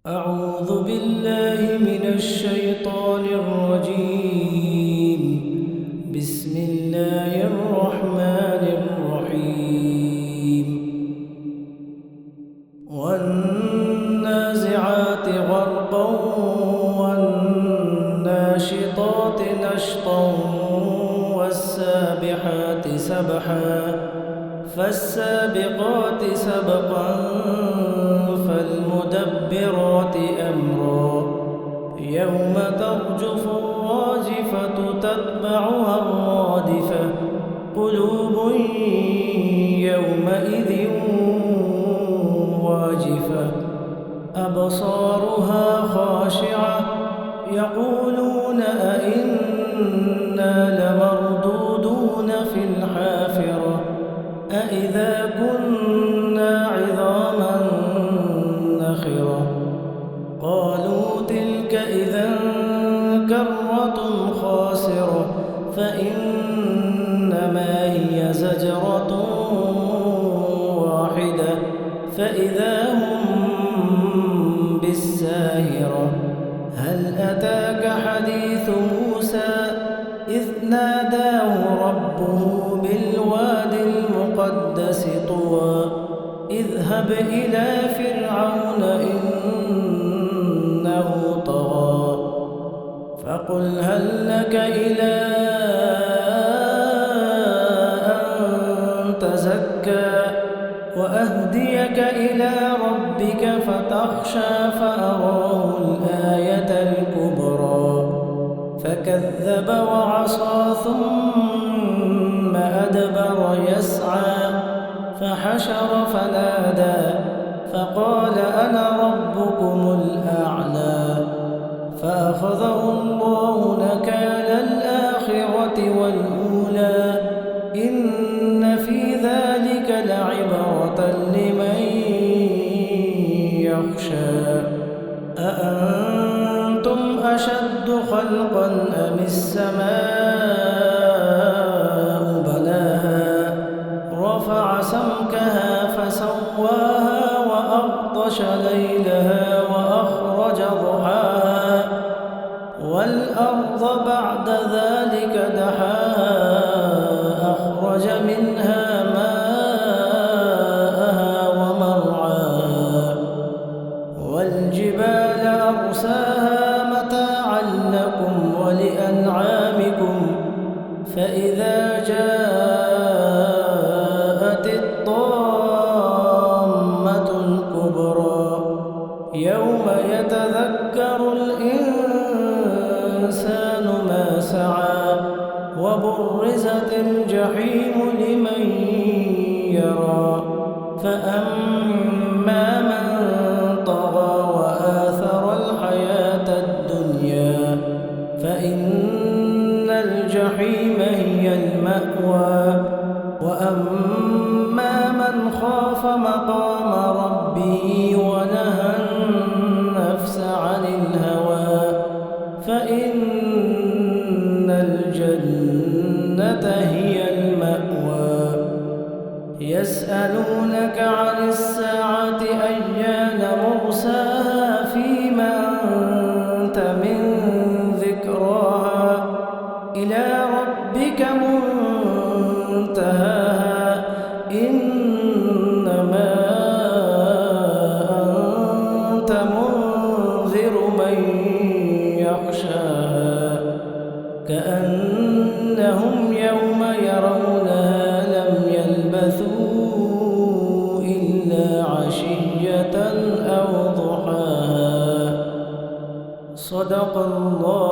أعوذ بالله من الشيطان الرجيم. بسم الله الرحمن الرحيم. والنازعات غرقا والناشطات نشطا والسابحات سبحا فالسابقات سبقا فالمدبرات أمرا يوم ترجف الراجفة تتبعها الرادفة قلوب يومئذ واجفة أبصارها خاشعة يقولون أئنا لمردودون في الحافرة أئذا كنا عظاما نخرة قالوا تلك إذا كرة خاسرة فإنما هي زجرة واحدة فإذا هم بالساهرة هل أتاك حديث موسى إذ ناداه ربه بالوادي المقدس طوى اذهب إلى فرعون إنه طغى فقل هل لك إلى أن تزكى وأهديك إلى ربك فتخشى فأراه الآية الكبرى فكذب وعصى ثم أدبر يسعى فحشر فنادى فقال أنا ربكم الأعلى فأخذه الله نكال الآخرة والأولى إن في ذلك لعبرة لمن يخشى أأنتم أشد خلقا أم السماء بناها رفع سمكها فسواها وأغطش ليلها وأخرج ضحاها والأرض بعد ذلك دحاها أخرج منها ماءها ومرعاها والجبال أرساها متاعا لكم ولأنعامكم فإذا جاءت الطامة الكبرى يوم يتذكر الإنسان ما سعى وبرزت الجحيم لمن يرى فأما من طغى وآثر الحياة الدنيا فإن الجحيم هي المأوى وأما من خاف مقام ربه ونهى النفس عن الهوى فإن الجنة هي المأوى يسألونك عن الساعة أيان مرساها فيما أنت من ذكراها إلى ربك منتهاها إنما أنت منذر من يخشاها كأنهم يوم يرونها لم يلبثوا إلا عشية أو ضحاها صدق الله